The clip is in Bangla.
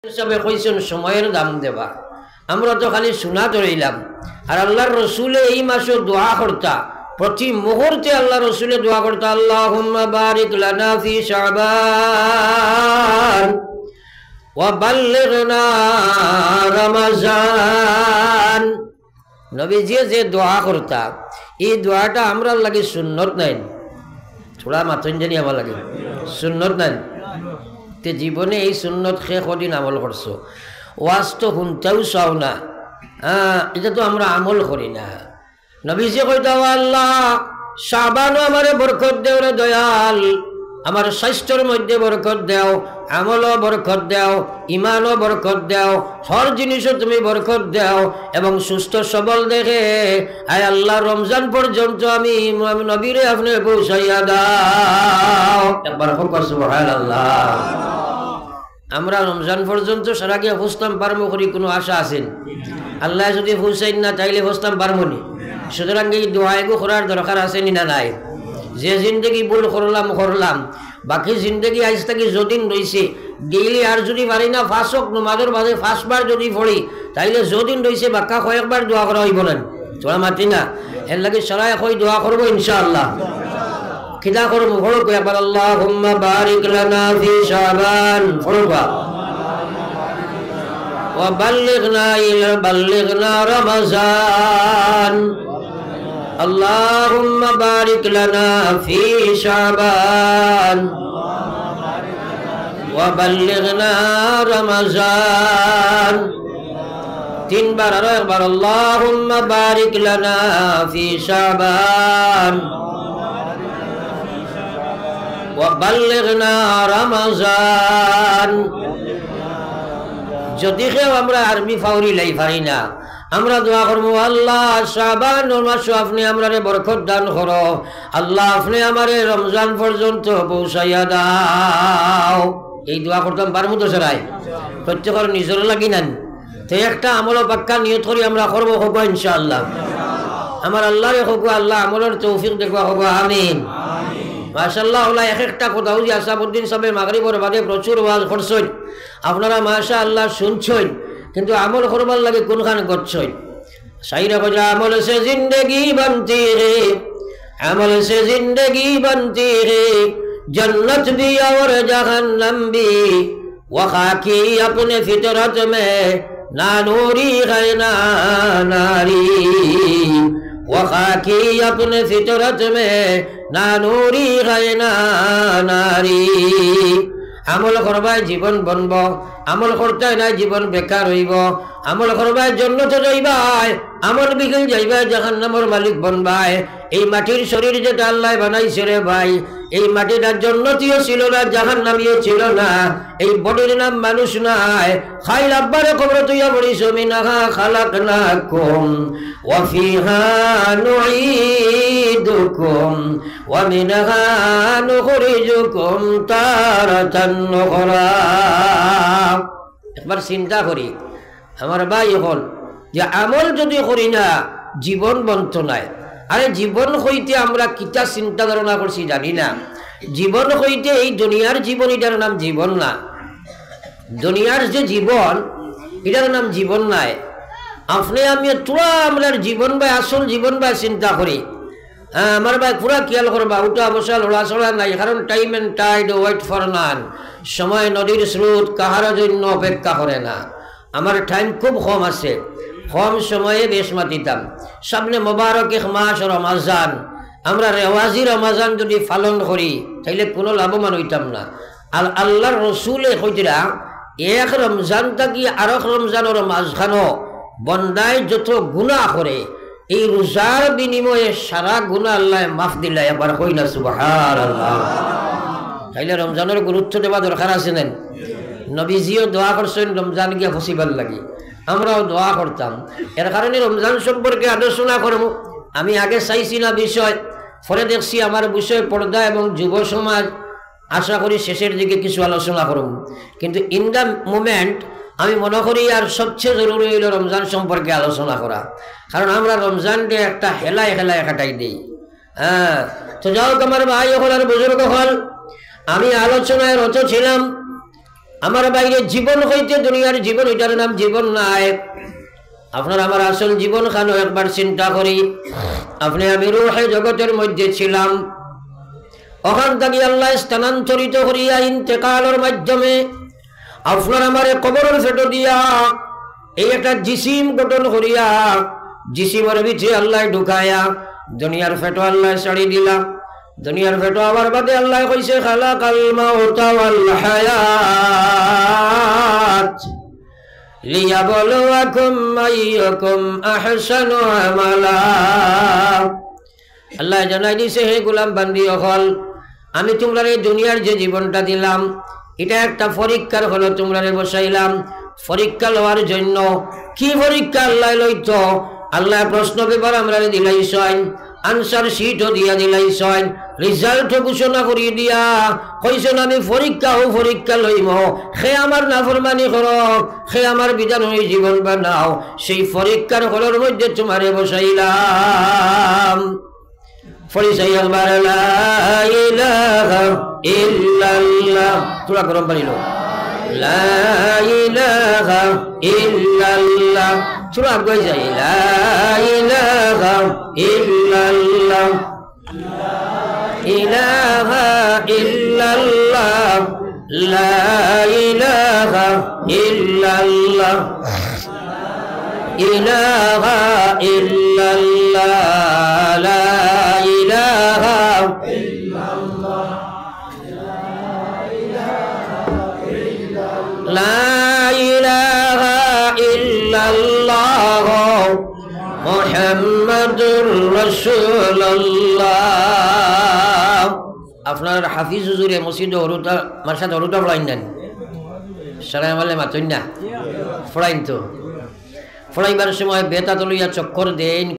হিসাবে কইছেন সময়ের দাম দেবা। আমরা তো খালি শোনা ধরাইলাম। আর আল্লাহর রসুলে এই মাসে দোয়া করতা, প্রতি মুহূর্তে আল্লাহ রসুলে দোয়া করতা, আল্লাহুম্মা বারিক লানা ফি শাবান ওয়া বাল্লিগনা রমাজান। নবীজি যে দোয়া করতা, এই দোয়াটা আমরা লাগে সুন্নত নাই, থোড়া মাথন জানি আমার লাগে সুন্নত নাই। তে জীবনে এই সুন্নত শেষ কদিন আমল করছো, ওয়াজ তো শুনতেও চাও না, এটা তো আমরা আমল করি না। নবীজি কইতা, আল্লাহ শাবানও আমারে বরকত দেও রে দয়াল, আমার স্বাস্থ্যের মধ্যে বরকত দেও, আমলও বরকত দেও, ইমানও বরকত দেও, হর জিনিসও তুমি বরকত দেও এবং সুস্থ সবল দেখে আয় আল্লাহ রমজান পর্যন্ত আমি নবীরে আপনি পৌঁছাইয়া দাও। একবার সুবহানাল্লাহ। আমরা রমজান পর্যন্ত সারা গিয়ে ফুসতাম পারবো করি কোনো আশা আছেন? আল্লাহ যদি ফুসাইন না চাইলে ফুসতাম পারবো নি? সুতরাং এই দোয়াইগো করার দরকার আছে নি না নাই? যে জিন্দগি ভুল করলাম, বাকি জিন্দগি আজ থেকে যদিন রয়েছে ডেইলি আর যদি পারি না ফাঁসক নমাজের বাদে 5 বার যদি পড়ি, তাইলে যদিন রয়েছে বাক্কা কয়েকবার দোয়া করা হইব না, তোরা মাতি না। এর লাগে সারাই কই দোয়া করবো ইনশাআল্লাহ। কিদা করবো পড়ো একবার, আল্লাহুম্মা বারিক লানা ফি শাবান, পড়বা ওয়া বাল্লিগনা রমাজান। আল্লাহুম্মা বারিক লানা ফি শাবান ওয়া বাল্লিগনা রমাজান। 3 বার, আর একবার, আল্লাহুম্মা বারিক লানা ফি শাবান ওয়া বাল্লিগনা রমাজান। যদি কেউ আমরা আরবি ফাউরি লাই পারি না, আমরা দোয়া করবো, আল্লাহ শাবান মাস আপনি আমরারে বরকত দান করো, আল্লাহ আপনি আমারে রমজান পর্যন্ত পৌঁছাইয়া দাও। এই দোয়া করতাম পারবো তো সরাই প্রত্যেকের নিজের লাগি নেন। তো একটা আমল পাক্কা নিয়ত করি আমরা করবো, হবো ইনশাআল্লাহ। আমার আল্লাহরে হবো, আল্লাহ আমলের তৌফিক দেখবা, হবো আমিন। মাশাআল্লাহ। এক একটা কথা যে আসাবউদ্দিন সাহেব মাগরিবের বাদে প্রচুর ওয়াজ করছেন, আপনারা মাশাআল্লাহ শুনছেন, কিন্তু আমল করবার লাগে কোনখানে করছেন? সাইরা কইরা আমল সে জিন্দেগি बनती है, আমল সে জিন্দেগি बनती है, जन्नत भी और जहन्नम भी, वखा की अपने फितरत में ना नूरी है ना नारी, वखा की अपने फितरत में ना नूरी है ना नारी। আমল করবায় জীবন বনব, আমল করতে নাই জীবন বেকার হইব। আমল করবায় জান্নাতে যাইবাই, আমল বিগল যাইবাই জাহান্নামের মালিক বনবাই। এই মাটির শরীর যেটা আল্লাহ বানাইছে রে ভাই, এই মাটিটা জান্নাতীয় ছিল না, জাহান্নামীয় ছিল না। এই বডির নাম মানুষ নাই। খাইল আব্বারে কবর তুইয়া বলিস, মিনহা খালাকনাকুম ওয়া ফিহা নুঈদুকুম ওয়া মিনহা নুখরিজুকুম তারাতান উখরা। একবার চিন্তা করি আমার ভাই, হল যে আমল যদি করি না জীবন বন্ত নাই। আরে জীবন হইতে আমরা কিতা চিন্তা ধারণা করছি জানি না। জীবন হইতে এই দুনিয়ার জীবন, এটার নাম জীবন না। দুনিয়ার যে জীবন, এটার নাম জীবন নাই। আপনি আমি তোরা আমরা জীবন ভাই, আসল জীবন ভাই চিন্তা করি। আমার ভাই পুরা খেয়াল করবা, উঠা বসা লড়াচড়া নাই, কারণ time and tide wait for none. সময় নদীর স্রোত কাহার জন্য অপেক্ষা করে না। আমার টাইম খুব কম আছে, কম সময়ে বেশ মাতিতাম। সামনে মোবারক এক মাস রমাজান, আমরা রেওয়াজি রমাজান যদি পালন করি তাইলে কোনো লাভবান হইতাম না। আল্লাহর রসুলে কইরা এক রমজান থাকি আর এক রমজানের মাঝখানো বন্দায় যত গুনাহ করে, এই রোজার বিনিময়ে সারা গুনাহ আল্লাহ মাফ দিলা। একবার কই না সুবহানাল্লাহ। তাইলে রমজানের গুরুত্ব দেওয়া দরকার আছে না? নবীজিও দোয়া করছেন রমজান গিয়া ফসিবার লাগি, আমরাও দোয়া করতাম। এর কারণে রমজান সম্পর্কে আলোচনা করব। আমি আগে চাইছি না বিষয়, পরে দেখছি আমার বিষয় পর্দা এবং যুব সমাজ। আশা করি শেষের দিকে কিছু আলোচনা করব, কিন্তু ইন দ্য মোমেন্ট আমি মনে করি আর সবচেয়ে জরুরি হইল রমজান সম্পর্কে আলোচনা করা। কারণ আমরা রমজানকে একটা হেলায় কাটাই দিই। তো যাও আমার ভাই হল আর বুজুর্গ হল, আমি আলোচনায় রত ছিলাম আমার বাইরে জীবন হইতে দুনিয়ার জীবন, ওইটার নাম জীবন নাই। আপনার আমার আসল জীবন খানো একবার চিন্তা করি। আপনি আমি রূহে জগতের মধ্যে ছিলাম, ওখান থেকে আল্লাহ স্থানান্তরিত করিয়া ইন্তেকালের মাধ্যমে আপনার আমার কবরের ফেটো দিয়া এই একটা জিসিম গঠন করিয়া জিসিমের ভিতরে আল্লাহ ঢুকায়া দুনিয়ার ফেটো আল্লাহ ছাড়ি দিলা। দুনিয়ার ফেটো আবার বাদে আল্লাহ কইছে খালাকাল মাউতা ওয়াল হায়াত লিয়াবলুয়াকুম আইয়ুকুম আহসানু আমালা। আল্লাহ জানাই দিছে, হে গোলাম বান্দি হল, আমি তোমরা এই দুনিয়ার যে জীবনটা দিলাম এটা একটা পরীক্ষার হলো তোমরা বসাইলাম। পরীক্ষা লওয়ার জন্য কি পরীক্ষা আল্লাহ লইত? আল্লাহ প্রশ্ন পেপার আমরা দিলাইছেন, আনসার শিটও দিয়া দিলাইছেন, রিজাল্ট ঘোষণা করিয়ে দিয়া কইছেন আমি পরীক্ষা লইম। সে আমার নাফরমানি করক, সে আমার বিধান হয়ে জীবন বানাও, সেই পরীক্ষার হলের মধ্যে তোমারে বসাইলাম। ফরিসাই একবার লা ইলাহা ইল্লাল্লাহ, তোরা গরম পানি লো, লা ইলাহা ইল্লাল্লাহ, তোরা কই যাই লা ইলাহা ইল্লাল্লাহ, ইলাহা ইল্লাল্লাহ, লা ইলাহা ইল্লাল্লাহ, ইলাহা ইল্লাল্লাহ, লা ইলাহা ইল্লাল্লাহ, লা ইলাহা ইল্লাল্লাহ, মুহাম্মাদুর রাসূলুল্লাহ। আপনার হাফিজ হুজুরে মসজিদে হরুটা মারসাদ হরুটা পড়াইন দেন, সারা আমালে মাতইন না পড়াইন তো। পড়াইবার সময় বেতা তলইয়া চক্কর দেন।